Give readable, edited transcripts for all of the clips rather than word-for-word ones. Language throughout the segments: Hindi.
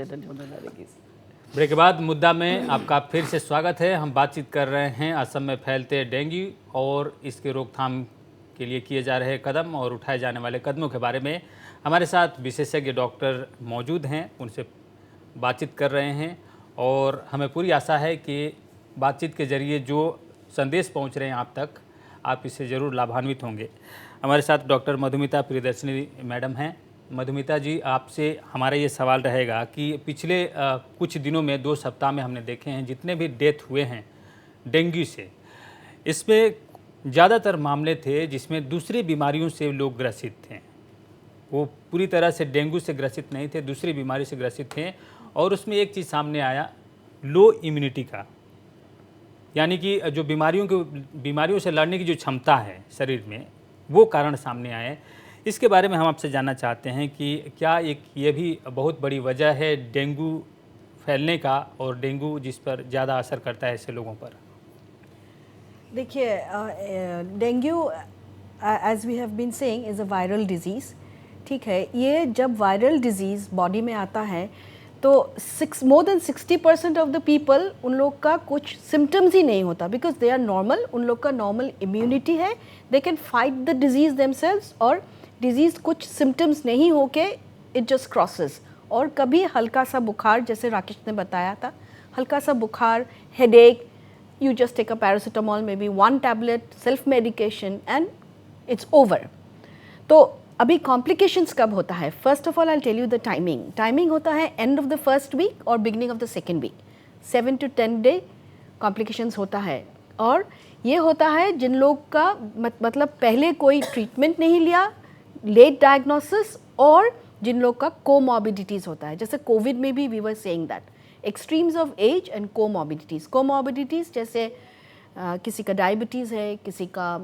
ट्रांसमिटेड एंडोमेनाइटिस। ब्रेक के बाद मुद्दा में आपका फिर से स्वागत है। हम बातचीत कर रहे हैं असम में फैलते डेंगू और इसके रोकथाम के लिए किए जा रहे कदम और उठाए जाने वाले कदमों के बारे में। हमारे साथ विशेषज्ञ डॉक्टर मौजूद हैं, उनसे बातचीत कर रहे हैं और हमें पूरी आशा है कि बातचीत के जरिए जो संदेश पहुंच रहे हैं आप तक, आप इससे ज़रूर लाभान्वित होंगे। हमारे साथ डॉक्टर मधुमिता प्रियदर्शनी मैडम हैं। मधुमिता जी, आपसे हमारा ये सवाल रहेगा कि पिछले कुछ दिनों में 2 सप्ताह में हमने देखे हैं जितने भी डेथ हुए हैं डेंगू से, इसमें ज़्यादातर मामले थे जिसमें दूसरी बीमारियों से लोग ग्रसित थे। वो पूरी तरह से डेंगू से ग्रसित नहीं थे, दूसरी बीमारी से ग्रसित थे। और उसमें एक चीज़ सामने आया, लो इम्यूनिटी का, यानी कि जो बीमारियों से लड़ने की जो क्षमता है शरीर में, वो कारण सामने आए। इसके बारे में हम आपसे जानना चाहते हैं कि क्या ये भी बहुत बड़ी वजह है डेंगू फैलने का और डेंगू जिस पर ज़्यादा असर करता है ऐसे लोगों पर? देखिए, dengue as we have been saying is a viral disease. ठीक है, ये जब वायरल डिजीज़ बॉडी में आता है तो more than 60% of the people, उन लोग का कुछ सिम्टम्स ही नहीं होता, बिकॉज दे आर नॉर्मल, उन लोग का नॉर्मल इम्यूनिटी है, they can fight the disease themselves, और डिजीज़ कुछ सिम्टम्स नहीं होके इट जस्ट क्रॉसेस। और कभी हल्का सा बुखार, जैसे राकेश ने बताया था, हल्का सा बुखार, headache, you just take a paracetamol, maybe 1 tablet, self medication and it's over. तो अभी complications कब होता है? First of all, I'll tell you the timing. Timing होता है end of the first week और beginning of the second week. 7 to 10 day complications होता है, और ये होता है जिन लोग का मतलब पहले कोई ट्रीटमेंट नहीं लिया, लेट डायग्नोसिस, और जिन लोग का कोमॉर्बिडिटीज़ होता है। जैसे कोविड में भी we were saying that extremes of age and comorbidities जैसे किसी का डायबिटीज़ है, किसी का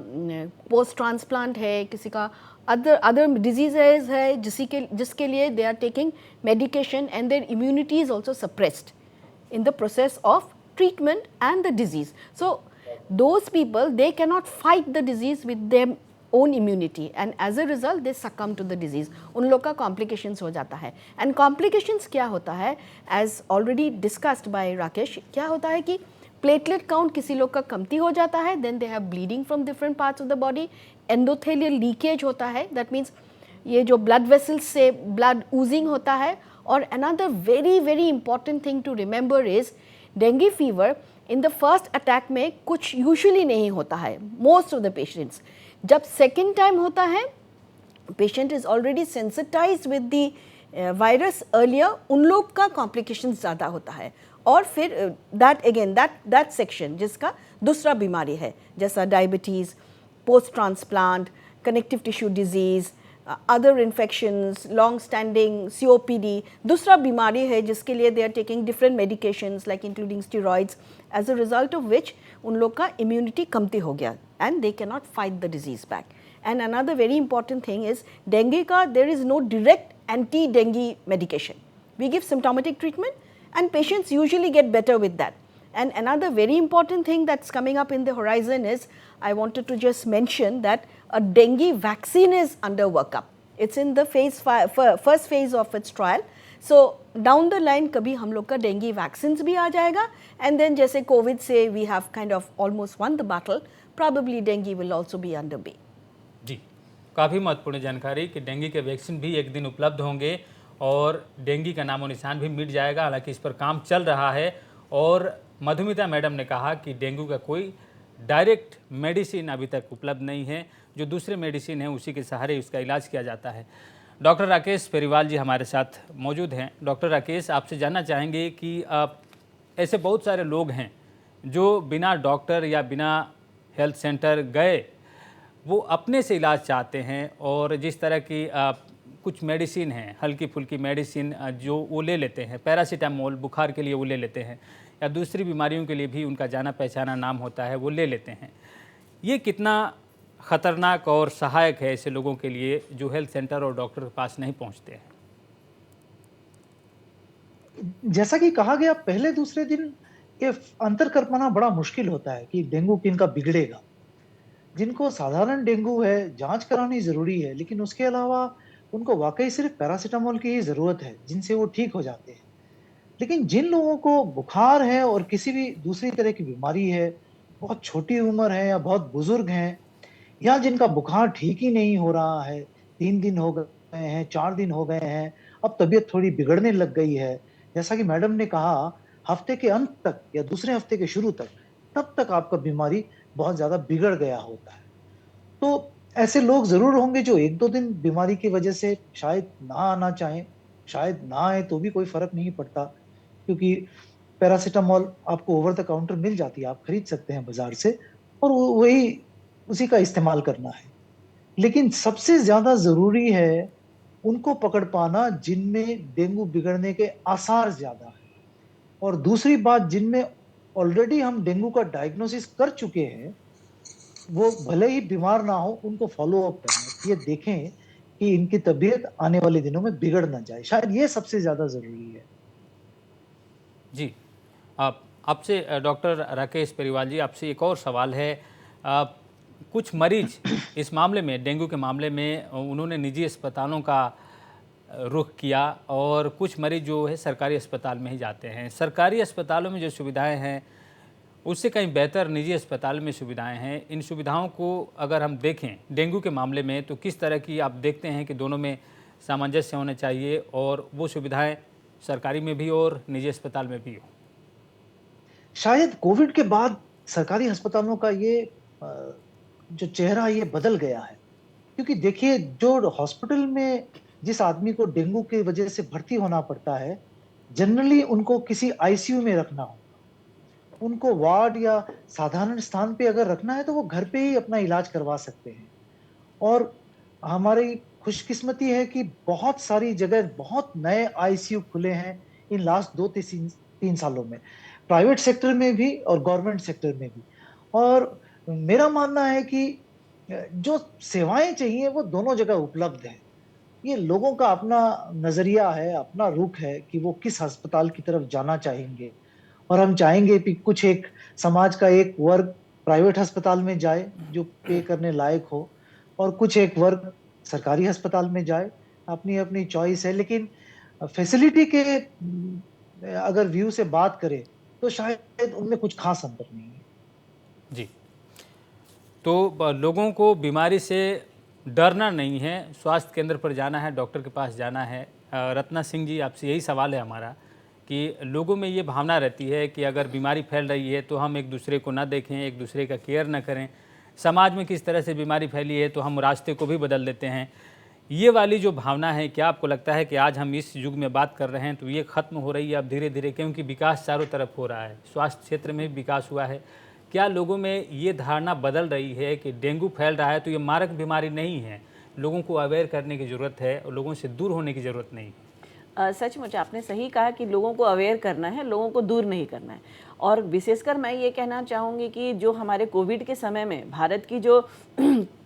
पोस्ट ट्रांसप्लांट है, किसी का अदर डिजीज़ है जिसके लिए they are taking medication and their immunity is also suppressed in the process of treatment and the disease. So those people, they cannot fight the disease with their own immunity, and as a result they succumb to the disease. उन लोग का complications हो जाता है। and complications क्या होता है, as already discussed by Rakesh, क्या होता है कि platelet count किसी लोग का कमती हो जाता है, then they have bleeding from different parts of the body, endothelial leakage होता है, that means ये जो blood vessels से blood oozing होता है। और another very important thing to remember is dengue fever in the first attack में कुछ usually नहीं होता है most of the patients। जब second time होता है, patient is already sensitized with the virus earlier, उन लोग का complications ज़्यादा होता है। और फिर that section जिसका दूसरा बीमारी है, जैसा diabetes, post transplant, connective tissue disease, other infections, long standing COPD, दूसरा बीमारी है जिसके लिए they are taking different medications like including steroids, as a result of which उन लोग का इम्यूनिटी कमती हो गया and they can not fight the disease back. And another very important thing is dengue का there is no direct anti dengue medication. We give symptomatic treatment and patients usually get better with that. And another very important thing that's coming up in the horizon is, I wanted to just mention that a dengue vaccine is under workup. It's in the first phase of its trial. So down the line कभी हम लोग का dengue vaccines भी आ जाएगा, and then जैसे COVID से we have kind of almost won the battle, probably dengue will also be under way. जी, काफ़ी महत्वपूर्ण जानकारी कि डेंगू के वैक्सीन भी एक दिन उपलब्ध होंगे और डेंगू का नामो निशान भी मिट जाएगा। हालांकि इस पर काम चल रहा है, और मधुमिता मैडम ने कहा कि डेंगू का कोई डायरेक्ट मेडिसिन अभी तक उपलब्ध नहीं है, जो दूसरे मेडिसिन हैं उसी के सहारे उसका इलाज किया जाता है। डॉक्टर राकेश पेरीवाल जी हमारे साथ मौजूद हैं। डॉक्टर राकेश, आपसे जानना चाहेंगे कि ऐसे बहुत सारे लोग हैं जो बिना डॉक्टर या बिना हेल्थ सेंटर गए वो अपने से इलाज चाहते हैं, और जिस तरह की कुछ मेडिसिन हैं, हल्की फुल्की मेडिसिन जो वो ले लेते हैं, पैरासीटामोल बुखार के लिए वो ले लेते हैं, या दूसरी बीमारियों के लिए भी उनका जाना पहचाना नाम होता है वो ले लेते हैं। ये कितना ख़तरनाक और सहायक है ऐसे लोगों के लिए जो हेल्थ सेंटर और डॉक्टर के पास नहीं पहुंचते हैं? जैसा कि कहा गया, पहले दूसरे दिन ये अंतर कर पाना बड़ा मुश्किल होता है कि डेंगू किनका बिगड़ेगा। जिनको साधारण डेंगू है, जांच करानी ज़रूरी है, लेकिन उसके अलावा उनको वाक़ई सिर्फ़ पैरासिटामोल की ही ज़रूरत है, जिनसे वो ठीक हो जाते हैं। लेकिन जिन लोगों को बुखार है और किसी भी दूसरी तरह की बीमारी है, बहुत छोटी उम्र है या बहुत बुजुर्ग हैं, या जिनका बुखार ठीक ही नहीं हो रहा है, 3 दिन हो गए हैं, 4 दिन हो गए हैं, अब तबीयत थोड़ी बिगड़ने लग गई है। जैसा कि मैडम ने कहा, हफ्ते के अंत तक या दूसरे हफ्ते के शुरू तक, तब तक आपका बीमारी बहुत ज़्यादा बिगड़ गया होता है। तो ऐसे लोग ज़रूर होंगे जो 1-2 दिन बीमारी की वजह से शायद ना आना चाहें, शायद ना आएँ तो भी कोई फ़र्क नहीं पड़ता, क्योंकि पैरासिटामॉल आपको ओवर द काउंटर मिल जाती है, आप खरीद सकते हैं बाज़ार से और वो वही उसी का इस्तेमाल करना है। लेकिन सबसे ज़्यादा ज़रूरी है उनको पकड़ पाना जिनमें डेंगू बिगड़ने के आसार ज़्यादा हैं। और दूसरी बात, जिनमें ऑलरेडी हम डेंगू का डायग्नोसिस कर चुके हैं, वो भले ही बीमार ना हो, उनको फ़ॉलो अप करना, ये देखें कि इनकी तबीयत आने वाले दिनों में बिगड़ ना जाए। शायद ये सबसे ज़्यादा ज़रूरी है। जी। आप आपसे डॉक्टर राकेश परिवाल जी, आपसे एक और सवाल है। कुछ मरीज इस मामले में, डेंगू के मामले में, उन्होंने निजी अस्पतालों का रुख किया और कुछ मरीज जो है सरकारी अस्पताल में ही जाते हैं। सरकारी अस्पतालों में जो सुविधाएं हैं उससे कहीं बेहतर निजी अस्पताल में सुविधाएं हैं। इन सुविधाओं को अगर हम देखें डेंगू के मामले में, तो किस तरह की आप देखते हैं कि दोनों में सामंजस्य होना चाहिए और वो सुविधाएं सरकारी में भी और निजी अस्पताल में भी हो? शायद कोविड के बाद सरकारी अस्पतालों का ये जो चेहरा है, ये बदल गया है। क्योंकि देखिए, जो हॉस्पिटल में जिस आदमी को डेंगू की वजह से भर्ती होना पड़ता है, जनरली उनको किसी आईसीयू में रखना होता है। उनको वार्ड या साधारण स्थान पे अगर रखना है, तो वो घर पे ही अपना इलाज करवा सकते हैं। और हमारी खुशकिस्मती है कि बहुत सारी जगह बहुत नए आईसीयू खुले हैं इन लास्ट 2-3 सालों में, प्राइवेट सेक्टर में भी और गवर्नमेंट सेक्टर में भी। और मेरा मानना है कि जो सेवाएं चाहिए वो दोनों जगह उपलब्ध है। ये लोगों का अपना नजरिया है, अपना रुख है कि वो किस अस्पताल की तरफ जाना चाहेंगे। और हम चाहेंगे कि कुछ एक समाज का एक वर्ग प्राइवेट अस्पताल में जाए जो पे करने लायक हो, और कुछ एक वर्ग सरकारी अस्पताल में जाए। अपनी अपनी चॉइस है, लेकिन फैसिलिटी के अगर व्यू से बात करें तो शायद उनमें कुछ खास अंतर नहीं है। जी। तो लोगों को बीमारी से डरना नहीं है, स्वास्थ्य केंद्र पर जाना है, डॉक्टर के पास जाना है। रत्ना सिंह जी, आपसे यही सवाल है हमारा कि लोगों में ये भावना रहती है कि अगर बीमारी फैल रही है तो हम एक दूसरे को ना देखें, एक दूसरे का केयर ना करें। समाज में किस तरह से बीमारी फैली है तो हम रास्ते को भी बदल देते हैं। ये वाली जो भावना है, क्या आपको लगता है कि आज हम इस युग में बात कर रहे हैं तो ये ख़त्म हो रही है अब धीरे धीरे, क्योंकि विकास चारों तरफ हो रहा है, स्वास्थ्य क्षेत्र में भी विकास हुआ है? क्या लोगों में ये धारणा बदल रही है कि डेंगू फैल रहा है तो ये मारक बीमारी नहीं है, लोगों को अवेयर करने की ज़रूरत है और लोगों से दूर होने की ज़रूरत नहीं है? सचमुच आपने सही कहा कि लोगों को अवेयर करना है, लोगों को दूर नहीं करना है। और विशेषकर मैं ये कहना चाहूँगी कि जो हमारे कोविड के समय में भारत की जो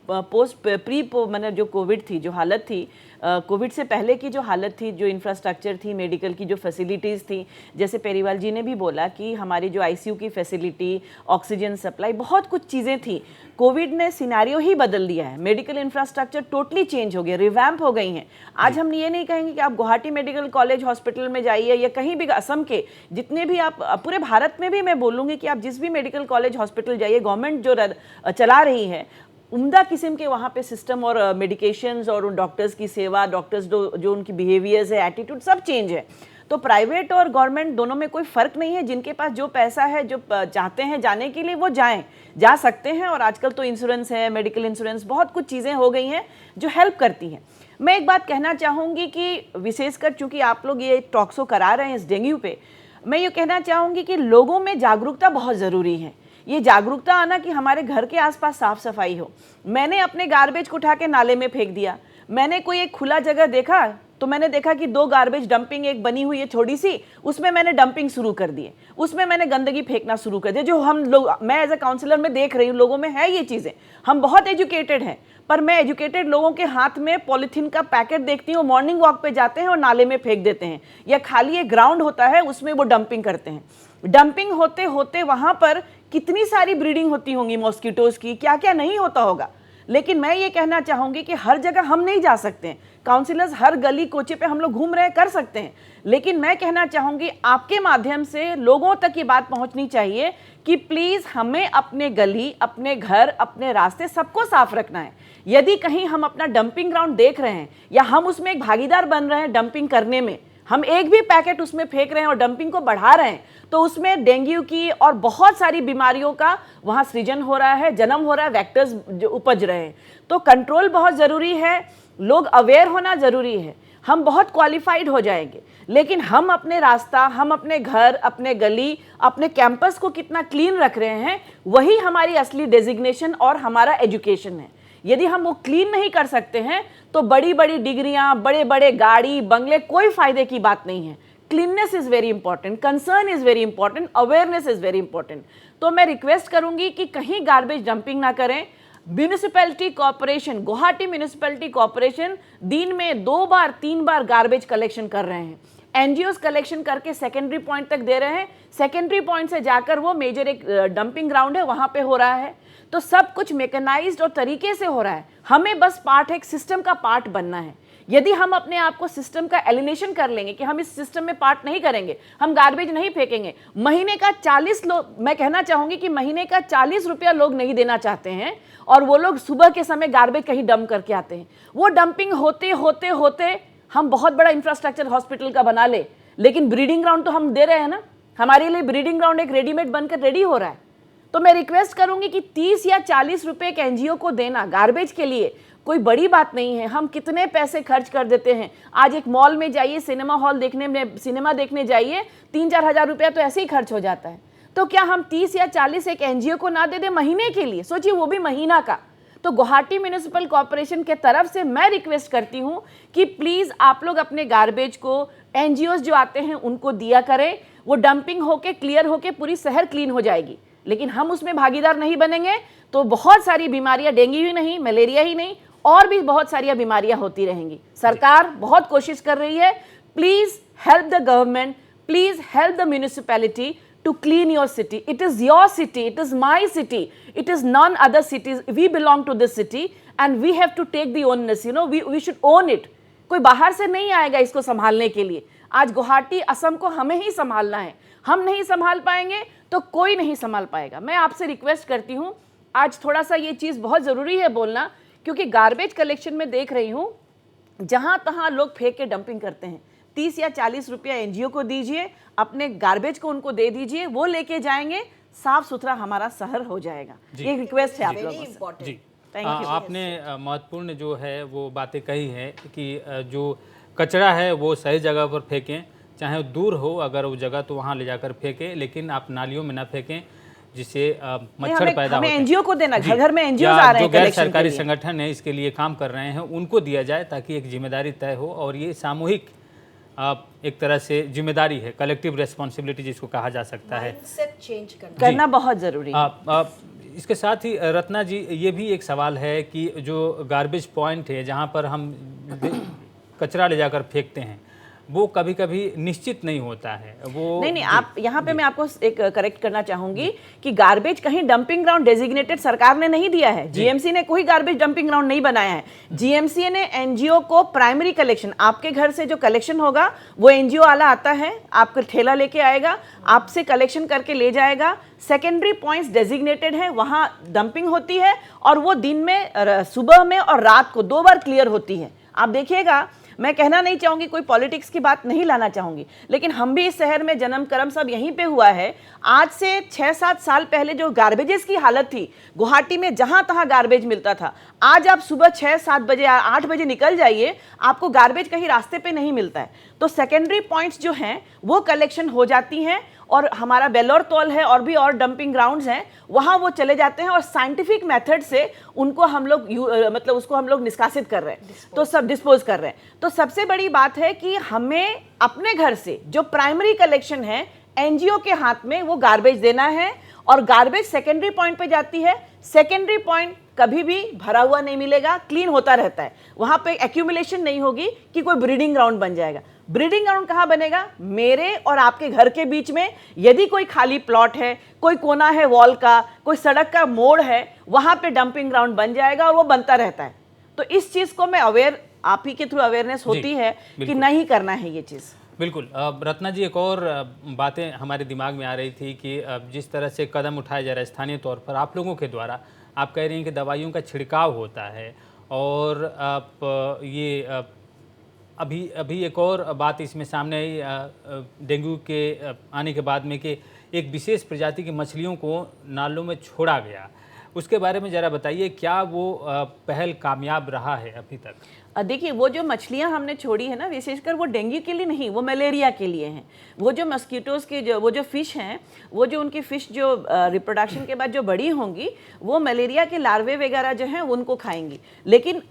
मतलब जो कोविड थी, जो हालत थी, कोविड से पहले की जो हालत थी, जो इंफ्रास्ट्रक्चर थी, मेडिकल की जो फैसिलिटीज़ थी, जैसे पेरीवाल जी ने भी बोला कि हमारी जो आईसीयू की फैसिलिटी, ऑक्सीजन सप्लाई, बहुत कुछ चीज़ें थी। कोविड ने सिनेरियो ही बदल दिया है, मेडिकल इंफ्रास्ट्रक्चर टोटली चेंज हो गया, रिवैम्प हो गई हैं। आज हम ये नहीं कहेंगे कि आप गुवाहाटी मेडिकल कॉलेज हॉस्पिटल में जाइए या कहीं भी, असम के जितने भी, आप पूरे भारत में भी मैं बोलूँगी कि आप जिस भी मेडिकल कॉलेज हॉस्पिटल जाइए, गवर्नमेंट जो चला रही है, उम्दा किस्म के वहाँ पे सिस्टम और मेडिकेशंस और उन डॉक्टर्स की सेवा, डॉक्टर्स जो उनकी बिहेवियर्स है, एटीट्यूड, सब चेंज है। तो प्राइवेट और गवर्नमेंट दोनों में कोई फ़र्क नहीं है। जिनके पास जो पैसा है, जो चाहते हैं जाने के लिए, वो जा सकते हैं। और आजकल तो इंश्योरेंस है, मेडिकल इंश्योरेंस, बहुत कुछ चीज़ें हो गई हैं जो हेल्प करती हैं। मैं एक बात कहना चाहूँगी कि विशेषकर चूँकि आप लोग ये टॉक शो करा रहे हैं इस डेंगू पे, मैं ये कहना चाहूँगी कि लोगों में जागरूकता बहुत ज़रूरी है। ये जागरूकता आना कि हमारे घर के आसपास साफ सफाई हो। मैंने अपने गार्बेज को उठा के नाले में फेंक दिया। मैंने कोई एक खुला जगह देखा तो मैंने देखा कि 2 गार्बेज डंपिंग एक बनी हुई है छोटी सी, उसमें मैंने डंपिंग शुरू कर दिए, उसमें मैंने गंदगी फेंकना शुरू कर दिया। जो हम लोग, मैं एज ए काउंसलर में देख रही हूँ, लोगों में है ये चीज़ें। हम बहुत एजुकेटेड हैं, पर मैं एजुकेटेड लोगों के हाथ में पॉलीथीन का पैकेट देखती हूँ, मॉर्निंग वॉक पे जाते हैं और नाले में फेंक देते हैं, या खाली एक ग्राउंड होता है उसमें वो डंपिंग करते हैं। डंपिंग होते होते वहाँ पर कितनी सारी ब्रीडिंग होती होंगी मॉस्किटोज़ की, क्या क्या नहीं होता होगा। लेकिन मैं ये कहना चाहूँगी कि हर जगह हम नहीं जा सकते हैं। काउंसिलर्स हर गली कोचे पे हम लोग घूम रहे हैं, कर सकते हैं, लेकिन मैं कहना चाहूंगी आपके माध्यम से लोगों तक ये बात पहुंचनी चाहिए कि प्लीज हमें अपने गली, अपने घर, अपने रास्ते सबको साफ रखना है। यदि कहीं हम अपना डंपिंग ग्राउंड देख रहे हैं या हम उसमें एक भागीदार बन रहे हैं डंपिंग करने में, हम एक भी पैकेट उसमें फेंक रहे हैं और डंपिंग को बढ़ा रहे हैं, तो उसमें डेंगू की और बहुत सारी बीमारियों का वहां सृजन हो रहा है, जन्म हो रहा है, वेक्टर्स जो उपज रहे हैं। तो कंट्रोल बहुत ज़रूरी है, लोग अवेयर होना ज़रूरी है। हम बहुत क्वालिफाइड हो जाएंगे, लेकिन हम अपने रास्ता, हम अपने घर, अपने गली, अपने कैंपस को कितना क्लीन रख रहे हैं, वही हमारी असली डेजिग्नेशन और हमारा एजुकेशन है। यदि हम वो क्लीन नहीं कर सकते हैं तो बड़ी बड़ी डिग्रियां, बड़े बड़े गाड़ी, बंगले कोई फायदे की बात नहीं है। Cleanness is very important, concern is very important, awareness is very important. तो मैं रिक्वेस्ट करूंगी कि कहीं गार्बेज डंपिंग ना करें। Municipality corporation, Guwahati municipality corporation दिन में 2 बार 3 बार गार्बेज कलेक्शन कर रहे हैं। एनजीओस कलेक्शन करके सेकेंडरी पॉइंट तक दे रहे हैं, सेकेंडरी पॉइंट से जाकर वो मेजर एक डंपिंग ग्राउंड है वहां पे हो रहा है। तो सब कुछ मैकेनाइज्ड और तरीके से हो रहा है। हमें बस पार्ट, एक सिस्टम का पार्ट बनना है। यदि हम अपने आप को सिस्टम का एलिनेशन कर लेंगे कि हम इस सिस्टम में पार्ट नहीं करेंगे, हम गार्बेज नहीं फेंकेंगे, महीने का 40 लोग, मैं कहना चाहूंगी कि महीने का 40 रुपया लोग नहीं देना चाहते हैं और वो लोग सुबह के समय गार्बेज कहीं डंप करके आते हैं। वो डंपिंग होते होते होते हम बहुत बड़ा इंफ्रास्ट्रक्चर हॉस्पिटल का बना ले, लेकिन ब्रीडिंग ग्राउंड तो हम दे रहे हैं ना। हमारे लिए ब्रीडिंग ग्राउंड एक रेडीमेड बनकर रेडी हो रहा है। तो मैं रिक्वेस्ट करूंगी कि 30 या 40 रुपए एक एनजीओ को देना गार्बेज के लिए कोई बड़ी बात नहीं है। हम कितने पैसे खर्च कर देते हैं। आज एक मॉल में जाइए, सिनेमा हॉल देखने में, सिनेमा देखने जाइए, 3-4 हज़ार रुपया तो ऐसे ही खर्च हो जाता है। तो क्या हम 30 या 40 एक एनजीओ को ना दे दे महीने के लिए? सोचिए, वो भी महीना का। तो गुवाहाटी म्यूनिसिपल कॉर्पोरेशन के तरफ से मैं रिक्वेस्ट करती हूं कि प्लीज आप लोग अपने गार्बेज को एनजीओज जो आते हैं उनको दिया करें। वो डंपिंग होके क्लियर होके पूरी शहर क्लीन हो जाएगी, लेकिन हम उसमें भागीदार नहीं बनेंगे तो बहुत सारी बीमारियां, डेंगू ही नहीं, मलेरिया ही नहीं, और भी बहुत सारी बीमारियां होती रहेंगी। सरकार बहुत कोशिश कर रही है। Please help the government, please help the municipality to clean your city. It is your city, it is my city, it is none other cities. We belong to this city and we have to take the onus, you know, we should own it. कोई बाहर से नहीं आएगा इसको संभालने के लिए। आज गुवाहाटी, असम को हमें ही संभालना है। हम नहीं संभाल पाएंगे तो कोई नहीं संभाल पाएगा। मैं आपसे रिक्वेस्ट करती हूँ, आज थोड़ा सा ये चीज़ बहुत ज़रूरी है बोलना, क्योंकि गार्बेज कलेक्शन में देख रही हूँ जहाँ तहाँ लोग फेंक के डंपिंग करते हैं। 30 या 40 रुपया एनजीओ को दीजिए, अपने गार्बेज को उनको दे दीजिए, वो लेके जाएंगे, साफ सुथरा हमारा शहर हो जाएगा। ये रिक्वेस्ट है आप लोगों से। जी, थैंक यू। आपने महत्वपूर्ण जो है वो बातें कही है कि जो कचरा है वो सही जगह पर फेंकें, चाहे दूर हो अगर वो जगह तो वहाँ ले जाकर फेंकें, लेकिन आप नालियों में ना फेंकें जिससे मच्छर पैदा होते हैं। एनजीओ को देना, घर घर में एनजीओ आ रहे हैं, जो गैर सरकारी संगठन है इसके लिए काम कर रहे हैं उनको दिया जाए, ताकि एक जिम्मेदारी तय हो और ये सामूहिक एक तरह से जिम्मेदारी है, कलेक्टिव रेस्पॉन्सिबिलिटी जिसको कहा जा सकता है, चेंज करना बहुत जरूरी है। इसके साथ ही रत्ना जी, ये भी एक सवाल है कि जो गार्बेज पॉइंट है जहाँ पर हम कचरा ले जाकर फेंकते हैं वो कभी कभी निश्चित नहीं होता है। वो नहीं, आप यहाँ पे मैं आपको एक करेक्ट करना चाहूंगी कि गार्बेज कहीं डंपिंग ग्राउंड डेजिग्नेटेड सरकार ने नहीं दिया है। जीएमसी ने कोई गार्बेज डंपिंग ग्राउंड नहीं बनाया है। जीएमसी ने एनजीओ को प्राइमरी कलेक्शन, आपके घर से जो कलेक्शन होगा वो एनजीओ वाला आता है, आपका ठेला लेके आएगा, आपसे कलेक्शन करके ले जाएगा। सेकेंडरी पॉइंट्स डेजिग्नेटेड है, वहाँ डंपिंग होती है और वो दिन में, सुबह में और रात को 2 बार क्लियर होती है। आप देखिएगा, मैं कहना नहीं चाहूंगी, कोई पॉलिटिक्स की बात नहीं लाना चाहूंगी, लेकिन हम भी इस शहर में जन्म कर्म सब यहीं पे हुआ है। आज से 6-7 साल पहले जो गार्बेजेस की हालत थी गुवाहाटी में, जहां तहां गार्बेज मिलता था, आज आप सुबह 6-7 बजे 8 बजे निकल जाइए, आपको गार्बेज कहीं रास्ते पे नहीं मिलता है। तो सेकेंडरी पॉइंट्स जो हैं वो कलेक्शन हो जाती हैं और हमारा बेलोर तौल है और भी और डंपिंग ग्राउंड्स हैं, वहाँ वो चले जाते हैं और साइंटिफिक मेथड से उनको हम लोग मतलब उसको हम लोग निष्कासित कर रहे हैं, तो सब डिस्पोज कर रहे हैं। तो सबसे बड़ी बात है कि हमें अपने घर से जो प्राइमरी कलेक्शन है एनजीओ के हाथ में वो गार्बेज देना है और गार्बेज सेकेंडरी पॉइंट पे जाती है। सेकेंडरी पॉइंट कभी भी भरा हुआ नहीं मिलेगा, क्लीन होता रहता है, वहां पे एक्यूमुलेशन नहीं होगी कि कोई ब्रीडिंग ग्राउंड बन जाएगा। ब्रीडिंग ग्राउंड कहाँ बनेगा? मेरे और आपके घर के बीच में यदि कोई खाली प्लॉट है, कोई कोना है वॉल का, कोई सड़क का मोड़ है, वहां पे डंपिंग ग्राउंड बन जाएगा और वो बनता रहता है। तो इस चीज को मैं अवेयर आप ही के थ्रू अवेयरनेस होती है कि बिल्कुल। नहीं करना है ये चीज़। बिल्कुल। रत्ना जी, एक और बातें हमारे दिमाग में आ रही थी कि जिस तरह से कदम उठाया जा रहा है स्थानीय तौर पर आप लोगों के द्वारा, आप कह रही हैं कि दवाइयों का छिड़काव होता है और आप ये अभी अभी एक और बात इसमें सामने आई डेंगू के आने के बाद में कि एक विशेष प्रजाति की मछलियों को नालों में छोड़ा गया। उसके बारे में ज़रा बताइए, क्या वो पहल कामयाब रहा है अभी तक? देखिए, वो जो मछलियां हमने छोड़ी है ना, विशेषकर वो डेंगू के लिए नहीं, वो मलेरिया के लिए हैं। वो जो मस्कीटोज़ के वो जो फिश हैं, वो जो उनकी फिश जो रिप्रोडक्शन के बाद जो बड़ी होंगी, वो मलेरिया के लार्वे वगैरह जो हैं उनको खाएंगी, लेकिन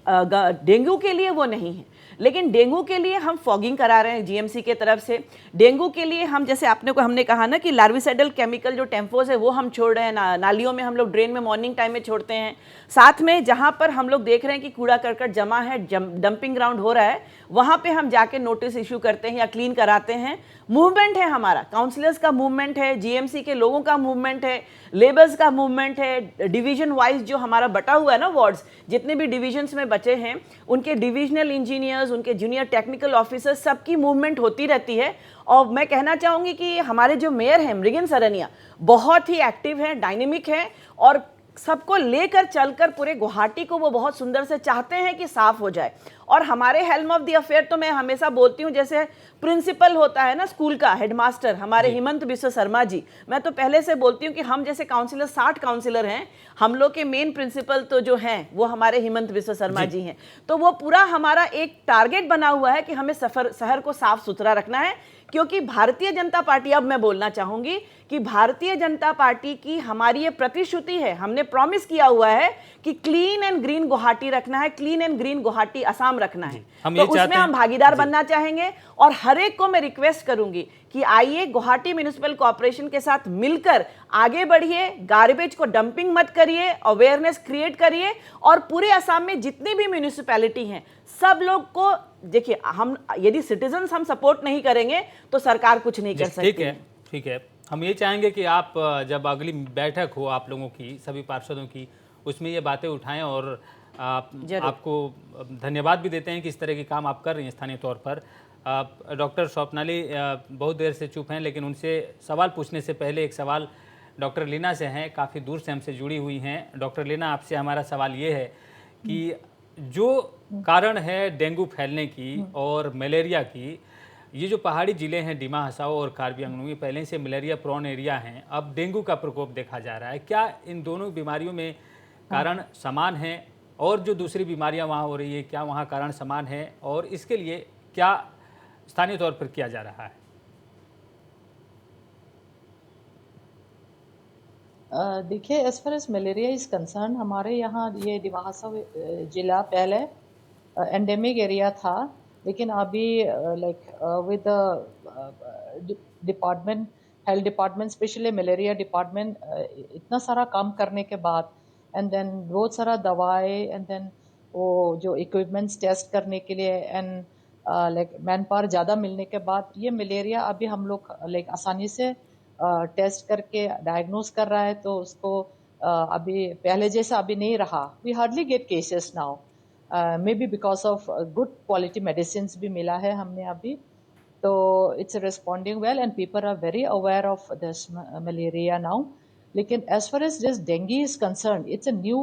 डेंगू के लिए वो नहीं है। लेकिन डेंगू के लिए हम फॉगिंग करा रहे हैं जीएमसी के तरफ से। डेंगू के लिए हम, जैसे हमने कहा ना कि लार्विसाइडल केमिकल जो टेम्पोज है वो हम छोड़ रहे हैं, नालियों में हम लोग ड्रेन में मॉर्निंग टाइम में छोड़ते हैं। साथ में जहाँ पर हम लोग देख रहे हैं कि कूड़ा करकट जमा है, डंपिंग ग्राउंड हो रहा है, वहाँ पे हम जाके नोटिस इशू करते हैं या क्लीन कराते हैं। मूवमेंट है हमारा, काउंसलर्स का मूवमेंट है, जीएमसी के लोगों का मूवमेंट है, लेबर्स का मूवमेंट है, डिवीजन वाइज जो हमारा बटा हुआ है ना वार्ड्स, जितने भी डिविजन्स में बचे हैं उनके डिविजनल इंजीनियर्स, उनके जूनियर टेक्निकल ऑफिसर्स, सबकी मूवमेंट होती रहती है। और मैं कहना चाहूँगी कि हमारे जो मेयर हैं मृगन सरनिया, बहुत ही एक्टिव हैं, डायनेमिक हैं और सबको लेकर चलकर पूरे गुवाहाटी को वो बहुत सुंदर से चाहते हैं कि साफ हो जाए। और हमारे हेल्म ऑफ द अफेयर तो मैं हमेशा बोलती हूँ, जैसे प्रिंसिपल होता है ना स्कूल का, हेडमास्टर हमारे हिमंत बिश्व शर्मा जी, मैं तो पहले से बोलती हूँ कि हम जैसे काउंसिलर 60 काउंसिलर हैं, हम लोग के मेन प्रिंसिपल तो जो हैं वो हमारे हिमंत बिश्व शर्मा जी हैं। तो वो पूरा हमारा एक टारगेट बना हुआ है कि हमें शहर को साफ सुथरा रखना है, क्योंकि भारतीय जनता पार्टी, अब मैं बोलना चाहूंगी कि भारतीय जनता पार्टी की हमारी ये प्रतिश्रुति है, हमने प्रॉमिस किया हुआ है कि क्लीन एंड ग्रीन गुवाहाटी रखना है, clean and green Guwahati Assam रखना है। तो उसमें हम भागीदार बनना चाहेंगे और हर एक को मैं रिक्वेस्ट करूंगी कि आइए गुवाहाटी म्युनिसिपल कॉर्पोरेशन के साथ मिलकर आगे बढ़िए, गार्बेज को डंपिंग मत करिए, अवेयरनेस क्रिएट करिए और पूरे असम में जितनी भी म्युनिसिपैलिटी हैं सब लोग को देखिए, हम यदि सिटीजन्स हम सपोर्ट नहीं करेंगे तो सरकार कुछ नहीं कर सकती। ठीक है। हम ये चाहेंगे कि आप जब अगली बैठक हो आप लोगों की, सभी पार्षदों की, उसमें ये बातें उठाएं और आपको धन्यवाद भी देते हैं कि इस तरह के काम आप कर रही हैं स्थानीय तौर पर। डॉक्टर स्वप्नाली बहुत देर से चुप हैं, लेकिन उनसे सवाल पूछने से पहले एक सवाल डॉक्टर लीना से हैं, काफ़ी दूर से हमसे जुड़ी हुई हैं। डॉक्टर लीना, आपसे हमारा सवाल ये है कि जो कारण है डेंगू फैलने की और मलेरिया की, ये जो पहाड़ी ज़िले हैं डिमा हसाओ और कार्बी आंगनों में पहले से मलेरिया प्रोन एरिया हैं, अब डेंगू का प्रकोप देखा जा रहा है। क्या इन दोनों बीमारियों में कारण समान हैं और जो दूसरी बीमारियां वहाँ हो रही है क्या वहाँ कारण समान है और इसके लिए क्या स्थानीय तौर पर किया जा रहा है? देखिए, as far as malaria is concern, हमारे यहाँ ये डिमा हसाओ जिला पहले एंडेमिक एरिया था, लेकिन अभी with department, health department, specially malaria department इतना सारा काम करने के बाद एंड देन बहुत सारा दवाई एंड देन वो जो इक्विपमेंट्स टेस्ट करने के लिए एंड मैन पावर ज़्यादा मिलने के बाद ये मलेरिया अभी हम लोग आसानी से टेस्ट करके डायग्नोज कर रहा है। तो उसको अभी पहले जैसा अभी नहीं रहा। We hardly get cases now, may be because of good quality medicine भी मिला है हमने अभी, तो it's responding well and people are very aware of this malaria now. लेकिन as far as this dengue is concern, it's a new,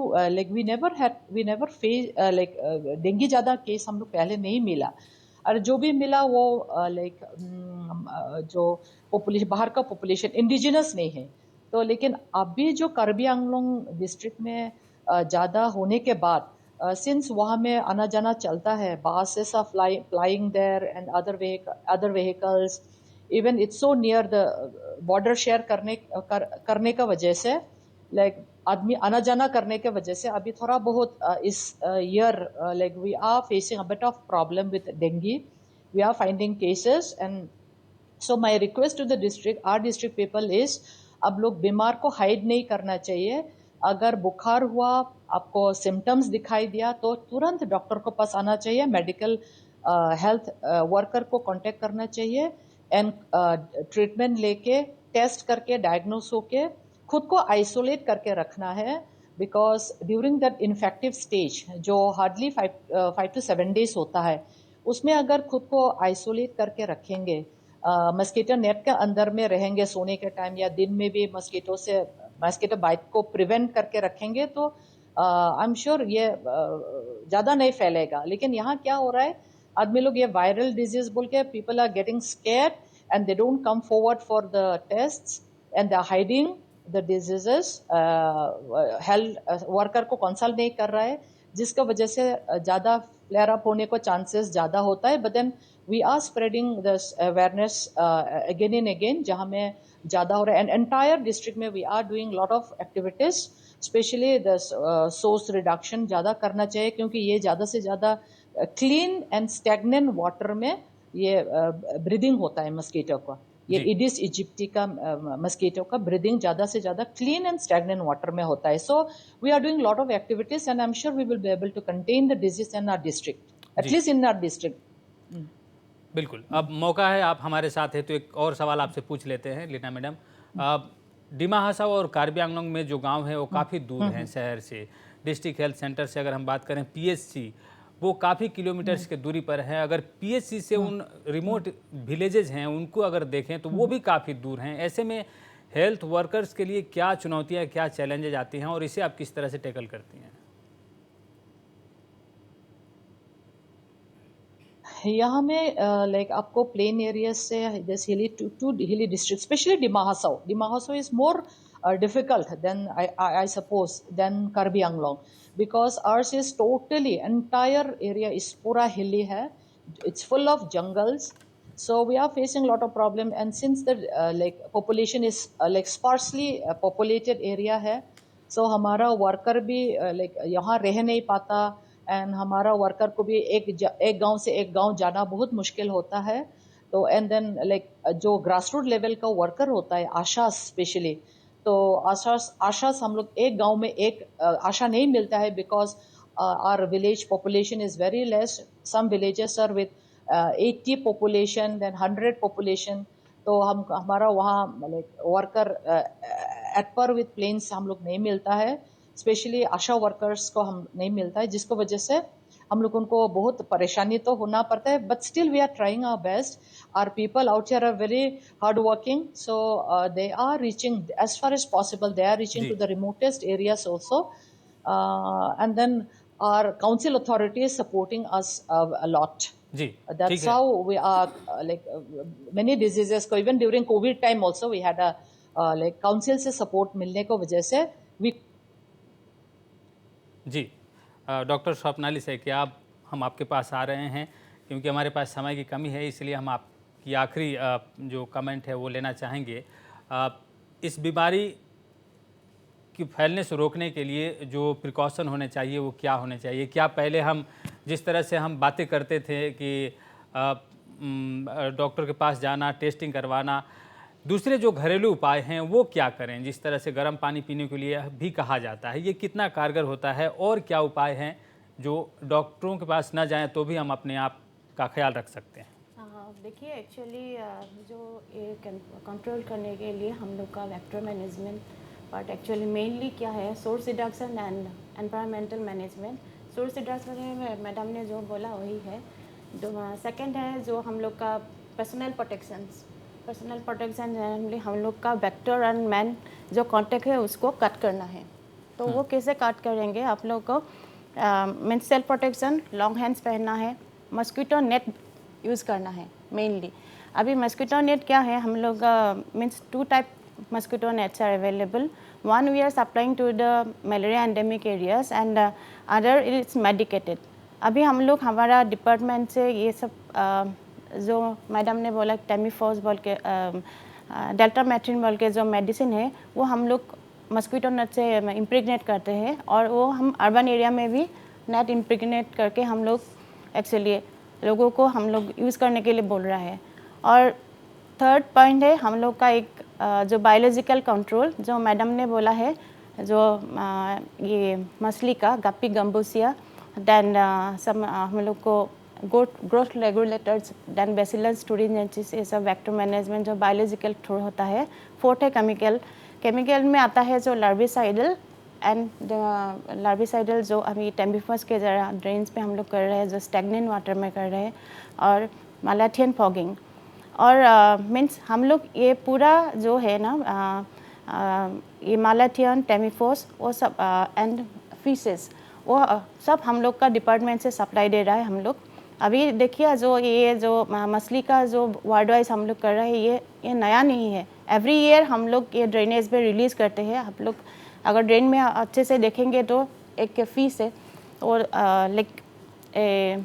we never face dengue ज़्यादा केस हम लोग पहले नहीं मिला, और जो भी मिला वो जो पॉपुलेशन, बाहर का पॉपुलेशन, इंडिजिनस नहीं है। तो लेकिन अभी जो कार्बी आंगलोंग डिस्ट्रिक्ट में ज़्यादा होने के बाद, सिंस वहाँ में आना जाना चलता है, buses are flying there and other vehicles, even it's so near the border share करने का वजह से आदमी आना जाना करने के वजह से अभी थोड़ा बहुत इस year we are facing a bit of problem with dengue. We are finding cases, and so my request to the district, our district people is, अब लोग बीमार को हाइड नहीं करना चाहिए। अगर बुखार हुआ, आपको सिम्टम्स दिखाई दिया तो तुरंत डॉक्टर को पास आना चाहिए, मेडिकल हेल्थ वर्कर को कांटेक्ट करना चाहिए एंड ट्रीटमेंट लेके टेस्ट करके डायग्नोस होके खुद को आइसोलेट करके रखना है। Because during that infective stage जो हार्डली 5 to 7 days होता है, उसमें अगर खुद को आइसोलेट करके रखेंगे, मस्कीटो नेट के अंदर में रहेंगे सोने के टाइम या दिन में भी मस्कीटो बाइट को प्रिवेंट करके रखेंगे, तो आई एम श्योर ये ज़्यादा नहीं फैलेगा। लेकिन यहाँ क्या हो रहा है, आदमी लोग ये वायरल डिजीज बोल के people are getting scared and they don't come forward for the tests and they are hiding the diseases. Health worker को कंसल्ट नहीं कर रहा है, जिसका वजह से ज़्यादा फ्लेयर अप होने को चांसेस ज़्यादा होता है। But then we are spreading this awareness again and again, जहाँ में ज़्यादा हो रहा है। एंड एंटायर डिस्ट्रिक्ट में we are doing lot of activities, specially the source reduction ज़्यादा करना चाहिए, क्योंकि ये ज़्यादा से ज़्यादा क्लीन एंड स्टैग्नेंट वाटर में ये ब्रीदिंग होता है मस्कीटो का। ये इडिस इजिप्टी का मस्कीटो का ब्रीदिंग ज़्यादा से ज़्यादा क्लीन एंड स्टैग्नेंट वाटर में होता है। So we are doing lot of activities and I am sure we will be able to contain the disease in our district, at least in our district. बिल्कुल, अब मौका है, आप हमारे साथ हैं तो एक और सवाल आपसे पूछ लेते हैं लीना मैडम। डिमा हसाओ और कार्बी आंगलोंग में जो गांव है वो काफ़ी दूर हैं शहर से। डिस्ट्रिक्ट हेल्थ सेंटर से अगर हम बात करें पीएचसी, वो काफ़ी किलोमीटर्स के दूरी पर है। अगर पीएचसी से उन रिमोट विलेजेस हैं उनको अगर देखें तो वो भी काफ़ी दूर हैं। ऐसे में हेल्थ वर्कर्स के लिए क्या चुनौतियाँ, क्या चैलेंजेज आती हैं और इसे आप किस तरह से टैकल करती हैं? यहाँ में लाइक आपको प्लेन एरिया से this hilly to hilly district, specially Dima Hasao is more difficult than I suppose than Karbi Anglong, because ours is totally entire area is pura hilly hai, it's full of jungles, so we are facing a lot of problem. And since the like population is like sparsely populated area hai, so हमारा worker भी like यहाँ रह नहीं पाता, and हमारा worker को भी एक गांव से एक गांव जाना बहुत मुश्किल होता है। तो and then like जो grassroots level का worker होता है, आशा स्पेशली, तो आशास हम लोग एक गांव में एक आशा नहीं मिलता है, because our village population is very less. Some villages are with 80 population, then 100 population, तो हमारा वहाँ worker at par with plains हम लोग नहीं मिलता है, स्पेशली आशा वर्कर्स को हम नहीं मिलता है, जिसको वजह से हम लोग उनको बहुत परेशानी तो होना पड़ता है। But still we are trying our best. Our people out here are very hard working, so they are reaching as far as possible, they are reaching to the remotest areas also, and then our council authority is supporting us a lot. That's how we are like many diseases को even during COVID time also we had a like council से support मिलने को वजह से we जी। डॉक्टर स्वप्नाली सैकिया, हम आपके पास आ रहे हैं क्योंकि हमारे पास समय की कमी है, इसलिए हम आपकी आखिरी जो कमेंट है वो लेना चाहेंगे। इस बीमारी की फैलने से रोकने के लिए जो प्रिकॉशन होने चाहिए वो क्या होने चाहिए? क्या पहले हम जिस तरह से हम बातें करते थे कि डॉक्टर के पास जाना, टेस्टिंग करवाना, दूसरे जो घरेलू उपाय हैं वो क्या करें? जिस तरह से गर्म पानी पीने के लिए भी कहा जाता है, ये कितना कारगर होता है? और क्या उपाय हैं जो डॉक्टरों के पास ना जाएं तो भी हम अपने आप का ख्याल रख सकते हैं? देखिए, एक्चुअली जो ये कंट्रोल करने के लिए हम लोग का vector management part actually mainly क्या है, source reduction and environmental management. Source reduction में मैडम ने जो बोला वही है। सेकंड है जो हम लोग का पर्सनल प्रोटेक्शन हम लोग का वेक्टर एंड मैन जो कांटेक्ट है उसको कट करना है। तो वो कैसे कट करेंगे? आप लोग को means self protection, long hands पहनना है, मस्कीटो नेट यूज़ करना है मेनली। अभी मस्कीटो नेट क्या है, हम लोग means 2 type mosquito nets are available. One we are supplying to the malaria endemic areas and other it's medicated. अभी हम लोग हमारा डिपार्टमेंट से ये सब जो मैडम ने बोला टेमीफॉस बोल के डेल्टामेट्रिन बोल के जो मेडिसिन है वो हम लोग मस्कीटो नेट से इम्प्रेगनेट करते हैं, और वो हम अर्बन एरिया में भी नेट इम्प्रेगनेट करके हम लोग एक्चुअली लोगों को हम लोग यूज़ करने के लिए बोल रहा है। और थर्ड पॉइंट है हम लोग का एक जो बायोलॉजिकल कंट्रोल जो मैडम ने बोला है, जो ये मछली का गप्पी गम्बूसिया, देन सब हम लोग को ग्रोथ रेगुलेटर्स, देन बेसिलस टूरिनेंसिस, ये सब वेक्टर मैनेजमेंट जो बायोलॉजिकल थ्रू होता है। फोर्थ है केमिकल में आता है जो लार्विसाइडल एंड लार्विसाइडल जो अभी टेम्बिफस के ज़रा ड्रेन्स पे हम लोग कर रहे हैं, जो स्टेगनेंट वाटर में कर रहे हैं, और मालाथियन फॉगिंग। और मीन्स हम लोग ये पूरा जो है ना ये मालाथियन, टेमिफोस, वो सब एंड फिशेस, वो सब हम लोग का डिपार्टमेंट से सप्लाई दे रहा है हम लोग। अभी देखिए जो ये जो मछली का जो वार्ड वाइज हम लोग कर रहे हैं, ये नया नहीं है। एवरी ईयर हम लोग ये ड्रेनेज पे रिलीज़ करते हैं। आप लोग अगर ड्रेन में अच्छे से देखेंगे तो एक फीस है और लाइक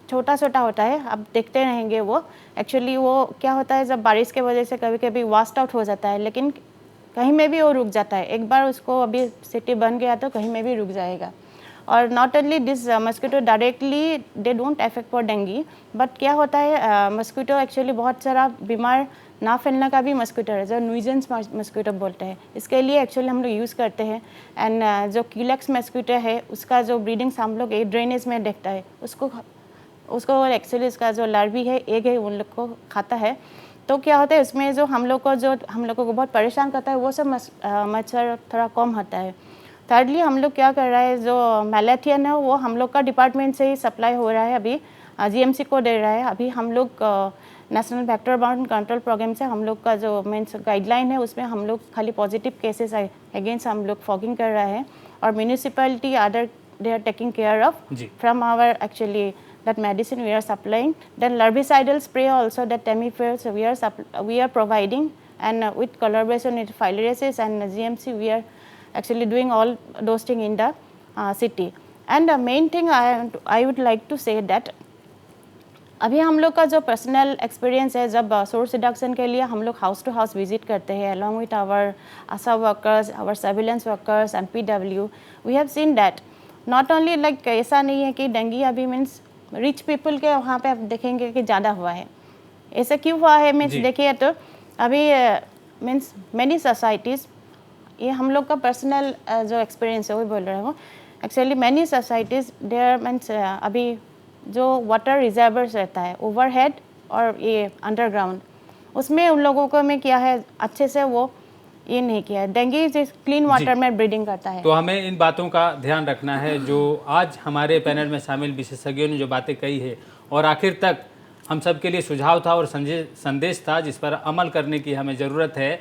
छोटा छोटा होता है, आप देखते रहेंगे। वो एक्चुअली वो क्या होता है, जब बारिश के वजह से कभी कभी वास्ट आउट हो जाता है, लेकिन कहीं में भी वो रुक जाता है। एक बार उसको अभी सिटी बन गया तो कहीं में भी रुक जाएगा। और not only this mosquito directly they don't affect for dengue, but क्या होता है मस्कीटो एक्चुअली बहुत सारा बीमार ना फैलने का भी मस्कीटो है, जो नुइजेंस मस्कीटो बोलते हैं। इसके लिए एक्चुअली हम लोग यूज़ करते हैं। एंड जो क्यूलेक्स मस्कीटो है उसका जो ब्रीडिंग्स हम लोग एक ड्रेनेज में देखता है, उसको एक्चुअली इसका जो लार्वी है, एग है, उन लोग को खाता है। तो क्या होता है उसमें जो हम लोगों को बहुत परेशान करता है, वो सब मच्छर थोड़ा कम होता है। थर्डली हम लोग क्या कर रहा है, जो मैलाथियन है वो हम लोग का डिपार्टमेंट से ही सप्लाई हो रहा है, अभी जीएमसी को दे रहा है। अभी हम लोग नेशनल वेक्टर बाउंड कंट्रोल प्रोग्राम से हम लोग का जो मीन्स गाइडलाइन है, उसमें हम लोग खाली पॉजिटिव केसेस अगेंस्ट हम लोग फॉगिंग कर रहा है। और municipality other they are taking care of from our actually that medicine we are supplying. Then larvicidal spray also, that Temifers we are providing, and with collaboration with Phylloresis and GMC we are actually doing all those things in the city. And the main thing I would like to say that अभी हम लोग का जो पर्सनल एक्सपीरियंस है, जब सोर्स रिडक्शन के लिए हम लोग हाउस टू हाउस विजिट करते हैं along with our ASHA workers, our surveillance workers, MPW, we have seen that not only like ऐसा नहीं है कि डेंगू अभी मीन्स रिच पीपल के वहाँ पे आप देखेंगे कि ज़्यादा हुआ है। ऐसा क्यों हुआ है मीन्स देखिए तो अभी मीन्स मैनी सोसाइटीज़, ये हम लोग का पर्सनल जो एक्सपीरियंस है वो बोल रहा हूँ। Actually many societies there means अभी जो वाटर रिजर्वर्स रहता है ओवरहेड और ये अंडरग्राउंड, उसमें उन लोगों को में क्या है अच्छे से वो ये नहीं किया है। डेंगू क्लीन वाटर में ब्रीडिंग करता है। तो हमें इन बातों का ध्यान रखना है जो आज हमारे पैनल में शामिल विशेषज्ञों ने जो बातें कही है, और आखिर तक हम सब के लिए सुझाव था और संदेश था जिस पर अमल करने की हमें ज़रूरत है।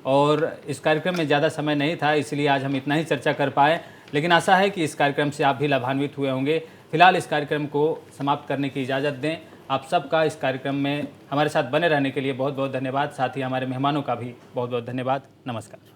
और इस कार्यक्रम में ज़्यादा समय नहीं था, इसलिए आज हम इतना ही चर्चा कर पाए, लेकिन आशा है कि इस कार्यक्रम से आप भी लाभान्वित हुए होंगे। फिलहाल इस कार्यक्रम को समाप्त करने की इजाज़त दें। आप सबका इस कार्यक्रम में हमारे साथ बने रहने के लिए बहुत बहुत धन्यवाद। साथ ही हमारे मेहमानों का भी बहुत बहुत धन्यवाद। नमस्कार।